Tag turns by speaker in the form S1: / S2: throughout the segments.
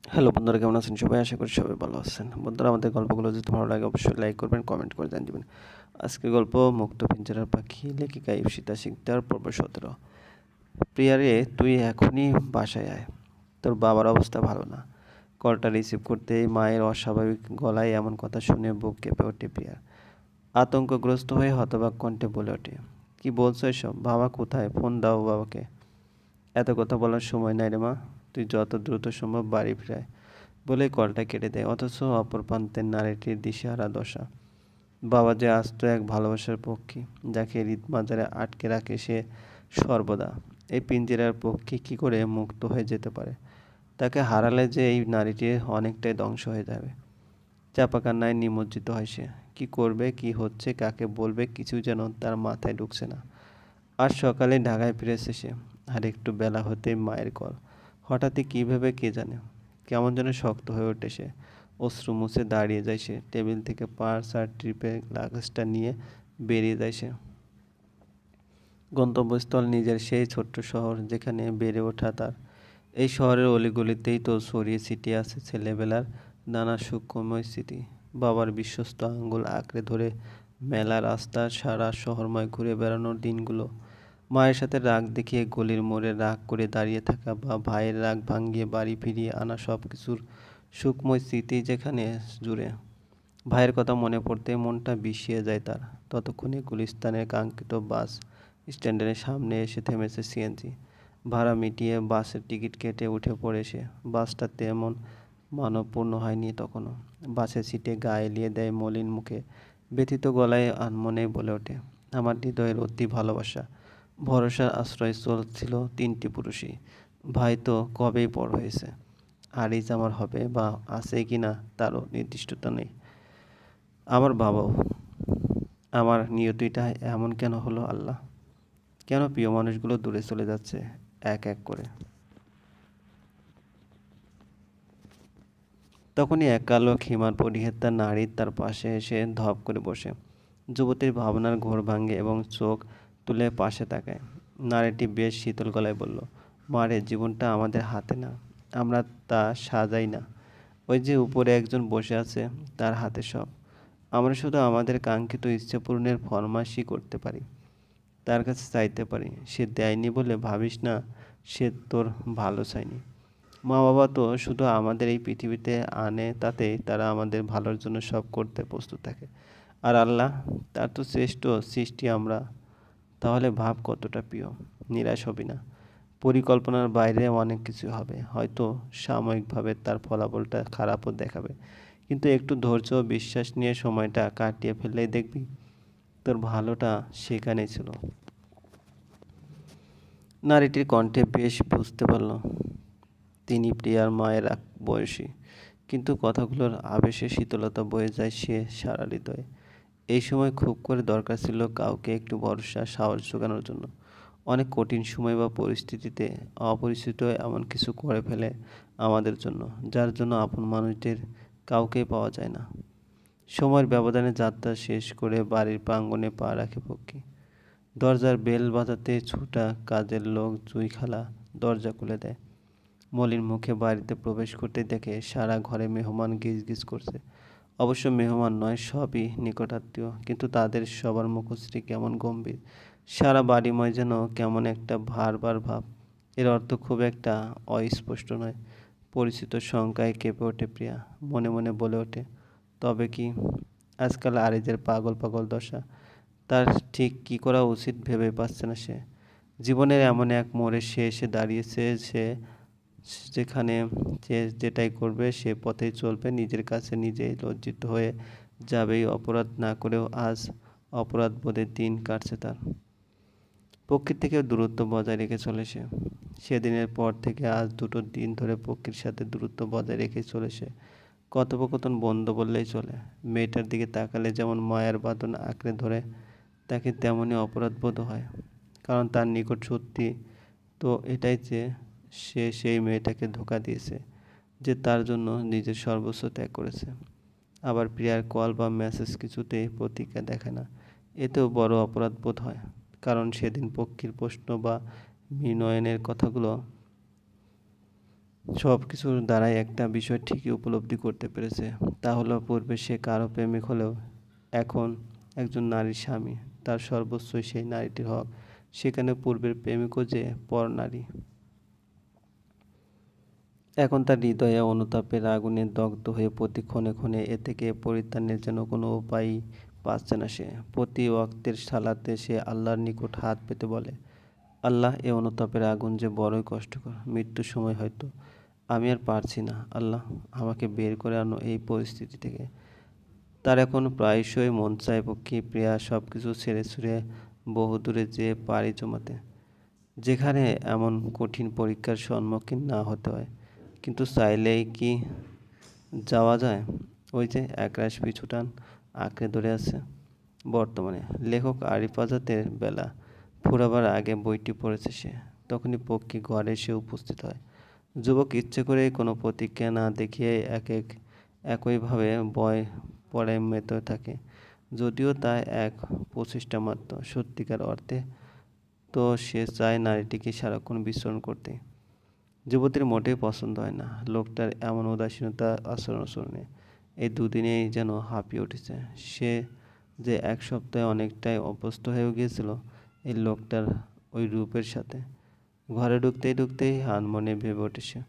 S1: Hello বন্ধুরা, কেমন আছেন সবাই? আশা করি সবাই ভালো আছেন। বন্ধুরা, আমাদের গল্পগুলো যদি ভালো লাগে অবশ্যই লাইক করবেন, কমেন্ট করে জানিয়ে দিবেন। আজকের গল্প মুক্ত পিঞ্জরার পাখি, লেখিকা ইপসিতা সিকদার, পর্ব 17। প্রিয়ারে, তুই এখনই বাসায় আয়। তোর বাবার অবস্থা ভালো না। কলটা রিসিভ করতেই মায়ের অস্বাভাবিক গলায় এমন কথা শুনে বুক কেঁপে ওঠে প্রিয়ার। আতঙ্কগ্রস্ত হয়ে হতবাক কণ্ঠে বলে ওঠে, কি বলছো এসব? বাবা কোথায়? ফোন দাও বাবাকে। এত কথা বলার সময় নাই রে মা, তুই যত দ্রুত সম্ভব বাড়ি ফিরায় বলেই কলটা কেটে দেয়। অথচ অপর প্রান্তের নারীটির দিশেহারা দশা। বাবা যে আস্ত এক ভালোবাসার পক্ষী, যাকে হৃদমাজারে আটকে রাখে সে সর্বদা। এই পিঞ্জিরার পক্ষী কি করে মুক্ত হয়ে যেতে পারে? তাকে হারালে যে এই নারীটি অনেকটাই ধ্বংস হয়ে যাবে। চাপা কান্নায় নিমজ্জিত হয় সে। কি করবে, কি হচ্ছে, কাকে বলবে, কিছু যেন তার মাথায় ঢুকছে না। আজ সকালে ঢাকায় ফিরেছে সে, আর একটু বেলা হতেই মায়ের কল। হঠাৎই কী ভেবে কে জানে, কেমন যেন শক্ত হয়ে ওঠে সে। অশ্রু মুছে দাঁড়িয়ে যায় সে, টেবিল থেকে পার্স আর ট্রিপে লাগেজটা নিয়ে বেরিয়ে যায় সে। গন্তব্যস্থল নিজের সেই ছোট্ট শহর যেখানে বেড়ে ওঠা তার। এই শহরের অলিগলিতেই তো ছড়িয়ে ছিটিয়ে আছে ছেলেবেলার নানা সূক্ষ্মময় স্মৃতি। বাবার বিশ্বস্ত আঙ্গুল আঁকড়ে ধরে মেলা রাস্তা সারা শহরময় ঘুরে বেড়ানোর দিনগুলো। মায়ের সাথে রাগ দেখিয়ে গলির মোড়ে রাগ করে দাঁড়িয়ে থাকা বা ভাইয়ের রাগ ভাঙিয়ে বাড়ি ফিরিয়ে আনা সব কিছুর সুখময় স্মৃতি যেখানে জুড়ে। ভাইয়ের কথা মনে পড়তেই মনটা বিষিয়ে যায় তার। ততক্ষণে গুলিস্তানের কাঙ্ক্ষিত বাস স্ট্যান্ডের সামনে এসে থেমেছে সিএনজি। ভাড়া মিটিয়ে বাসের টিকিট কেটে উঠে পড়ে সে। বাসটা তেমন মানবপূর্ণ হয়নি তখনও। বাসের সিটে গা এলিয়ে দেয় মলিন মুখে, ব্যথিত গলায় আনমনে বলে ওঠে, আমার হৃদয়ের অতি ভালোবাসা, ভরসার আশ্রয়স্থল ছিল তিনটি পুরুষই। ভাই তো কবেই পর হয়েছে, আরিজ আমার হবে বা আছে কি না তারও নির্দিষ্টতা নেই। আমার বাবাও। আমার নিয়তিটা এমন কেন হলো আল্লাহ? কেন প্রিয় মানুষগুলো দূরে চলে যাচ্ছে এক এক করে? তখনই এক কালো ক্ষিমার পরিহেতা নারী তার পাশে এসে ধপ করে বসে। যুবতীর ভাবনার ঘোর ভাঙে এবং চোখ তুলে পাশে তাকায়। নারীটি বেশ শীতল গলায় বলল, মারে, জীবনটা আমাদের হাতে না, আমরা তা সাজাই না। ওই যে উপরে একজন বসে আছে, তার হাতে সব। আমরা শুধু আমাদের কাঙ্ক্ষিত ইচ্ছে পূরণের ফরমাশই করতে পারি, তার কাছে চাইতে পারি। সে দেয়নি বলে ভাবিস না সে তোর ভালো চায়নি। মা বাবা তো শুধু আমাদের এই পৃথিবীতে আনে, তাতেই তারা আমাদের ভালোর জন্য সব করতে প্রস্তুত থাকে। আর আল্লাহ, তার তো শ্রেষ্ঠ সৃষ্টি আমরা। তাহলে ভাব কতটা প্রিয়। নিরাশ হবি না। পরিকল্পনার বাইরে অনেক কিছু হবে, হয়তো সাময়িকভাবে তার ফলাফলটা খারাপও দেখাবে, কিন্তু একটু ধৈর্য ও বিশ্বাস নিয়ে সময়টা কাটিয়ে ফেললেই দেখবি তোর ভালোটা সেখানেই ছিল। নারীটির কণ্ঠে বেশ বুঝতে পারল তিনি প্রিয়ার মায়ের এক বয়সী, কিন্তু কথাগুলোর আবেশে শীতলতা বয়ে যায় সে সারা হৃদয়ে। এই সময় খুব করে দরকার ছিল কাউকে একটু ভরসা, সাহস জোগানোর জন্য। অনেক কঠিন সময় বা পরিস্থিতিতে অপরিচিত এমন কিছু করে ফেলে আমাদের জন্য, যার জন্য আপন মানুষদের কাউকেই পাওয়া যায় না। সময়ের ব্যবধানে যাত্রা শেষ করে বাড়ির প্রাঙ্গণে পা রাখে পক্ষী। দরজার বেল বাজাতে ছুটা কাজের লোক জুই খালা দরজা খুলে দেয়। মলিন মুখে বাড়িতে প্রবেশ করতে দেখে সারা ঘরে মেহমান গিজগিজ করছে। অবশ্য মেহমান নয়, সবই নিকটাত্মীয়, কিন্তু তাদের সবার মুখশ্রী কেমন গম্ভীর। সারা বাড়িময় যেন কেমন একটা ভারবার ভাব। এর অর্থ খুব একটা অস্পষ্ট নয়। পরিচিত শঙ্কায় কেঁপে ওঠে প্রিয়া। মনে মনে বলে ওঠে, তবে কি? আজকাল আরিজের পাগল পাগল দশা। তার ঠিক কী করা উচিত ভেবে পাচ্ছে না সে। জীবনের এমন এক মোড়ে সে এসে দাঁড়িয়েছে যেখানে যে যেটাই করবে সে পথেই চলবে, নিজের কাছে নিজেই লজ্জিত হয়ে যাবেই। অপরাধ না করেও আজ অপরাধবোধের দিন কাটছে তার। পক্ষীর থেকে দূরত্ব বজায় রেখে চলে সে। সেদিনের পর থেকে আজ দুটো দিন ধরে পক্ষীর সাথে দূরত্ব বজায় রেখে চলে সে। কথোপকথন বন্ধ বললেই চলে। মেয়েটার দিকে তাকালে যেমন মায়ার বাঁধন আঁকড়ে ধরে, তাকে তেমনই অপরাধবোধ হয়। কারণ তার নিকট সত্যি তো এটাই যে সে সেই মেয়েটাকে ধোঁকা দিয়েছে, যে তার জন্য নিজের সর্বস্ব ত্যাগ করেছে। আবার প্রিয়ার কল বা মেসেজ কিছুতেই প্রতিক্রিয়া দেখায় না। এতেও বড় অপরাধ বোধ হয়। কারণ সেদিন পক্ষীর প্রশ্ন বা বিনয়নের কথাগুলো সব কিছুর দ্বারাই একটা বিষয় ঠিকই উপলব্ধি করতে পেরেছে, তা হলো পূর্বে সে কারো প্রেমিক হলেও এখন একজন নারীর স্বামী। তার সর্বস্বই সেই নারীটির হক, সেখানে পূর্বের প্রেমিকও যে পরনারী। এখন তার হৃদয়ে অনুতাপের আগুনে দগ্ধ হয়ে প্রতি ক্ষণে ক্ষণে এ থেকে পরিত্রাণের যেন কোনো উপায়ই পাচ্ছে না সে। প্রতি ওয়াক্তের সালাতে সে আল্লাহর নিকট হাত পেতে বলে, আল্লাহ, এ অনুতাপের আগুন যে বড়ই কষ্টকর, মৃত্যুর সময় হয়তো আমি আর পারছি না, আল্লাহ আমাকে বের করে আনো এই পরিস্থিতি থেকে। তার এখন প্রায়শই মন চায় পক্ষী প্রিয়া সব কিছু ছেড়ে ছুড়ে বহুদূরে যেয়ে পাড়ি জমাতে, যেখানে এমন কঠিন পরীক্ষার সম্মুখীন না হতে হয়। কিন্তু চাইলেই কি যাওয়া যায়? ওই যে একরাশ পিছুটান আঁকড়ে ধরে আছে। বর্তমানে লেখক আরিফ আজাদের বেলা ফুরাবার আগে বইটি পড়েছে সে, তখনই পক্ষী ঘরে এসে উপস্থিত হয়। যুবক ইচ্ছে করেই কোনো প্রতিক্রিয়া না দেখিয়ে একইভাবে বই পড়ায় মেতে থাকে, যদিও তা এক প্রচেষ্টা মাত্র। সত্যিকার অর্থে তো সে চায় নারীটিকে সারাক্ষণ বিচরণ করতে। যুবতীর মোটেই পছন্দ হয় না লোকটার এমন উদাসীনতা আচরণে। এই দুদিনেই যেন হাঁপিয়ে উঠেছে সে, যে এক সপ্তাহে অনেকটাই অভ্যস্ত হয়ে গিয়েছিল এই লোকটার ওই রূপের সাথে। ঘরে ঢুকতেই আনমনে ভেবে ওঠে সে,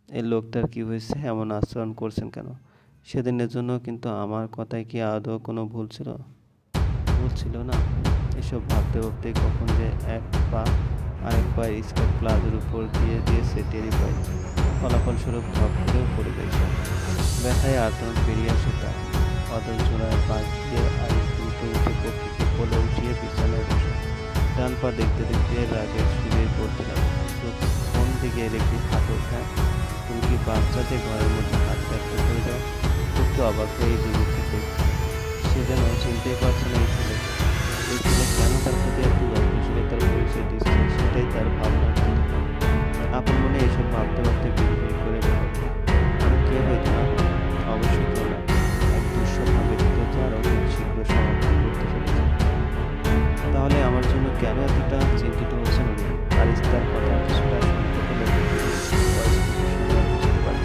S1: এই লোকটার কি হয়েছে, এমন আচরণ করছেন কেন? সেদিনের জন্য কিন্তু আমার কথায় কি আদৌ কোনো ভুল ছিল? ভুল ছিল না। এসব ভাবতে ভাবতেই কখন যে এক পা আরেক পায়ের স্কার্ট প্লাজোর উপর দিয়ে দিয়েছে টেরি পায়। ফলাফলস্বরূপ ধপ করেও পড়ে যায় সে। ব্যথায় আর্তনাদ বেরিয়ে আসে তার। অদল চূড়ায় পাশ দিয়ে আরো দ্রুত উঠে পক্ষীকে কোলে উঠিয়ে বিছানায় বসে। ডান পা দেখতে দেখতে রাগের সুরে বলতে লাগে, চোখ কোন দিকে রেখে হাঁটো, হ্যাঁ? তুমি কি বাচ্চা যে ঘরের মধ্যে হাত রাখতে করে দাও? খুব তো অবাক হয়ে এই যুবককে দেখে। সে যেন চিনতেই পারছে না এই ছেলে কেন তার প্রতি এত যত্নশীলতার পরিচয় দিচ্ছে, সেটাই তার ভাবনার কেন্দ্র। আপন মনে এসব ভাবতে ভাবতে বিড়বিড় করে বলে ওঠে, আমি কে হইতে না? অবশ্যই কেউ না, এক দুঃস্বপ্ন ব্যতীত যারা খুব শীঘ্র সমাপ্তি করতে চলেছে। তাহলে আমার জন্য কেন এতটা চিন্তিত হচ্ছেন উনি? আরিস্তার কথা কিছুটা শুনতে পেলে বুঝতে পারে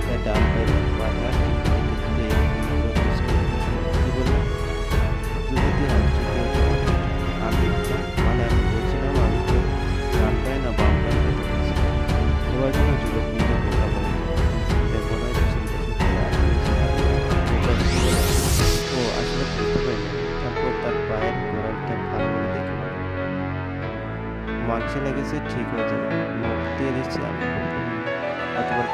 S1: তাই ডান পায়ের পাটা টিপতে টিপতে কি বললাম? যুবতী আশ্চর্য হতে পারে। আমি মানে আমি বলছিলাম আমি তো ডান পায়ে না বাম পায়ে ব্যথা পেয়েছি। এবার যেন যুবক নিজে বোকা বলে, দেখবো না এটা চিন্তা শক্তি আর ও আসলে বুঝতে পারিনি। তারপর তার পায়ের গোড়ালিটা ভালো করে দেখে বলে, মাংসে লেগেছে, ঠিক হয়ে যাবে, মুখ দিয়ে দিচ্ছি আমি। অতবার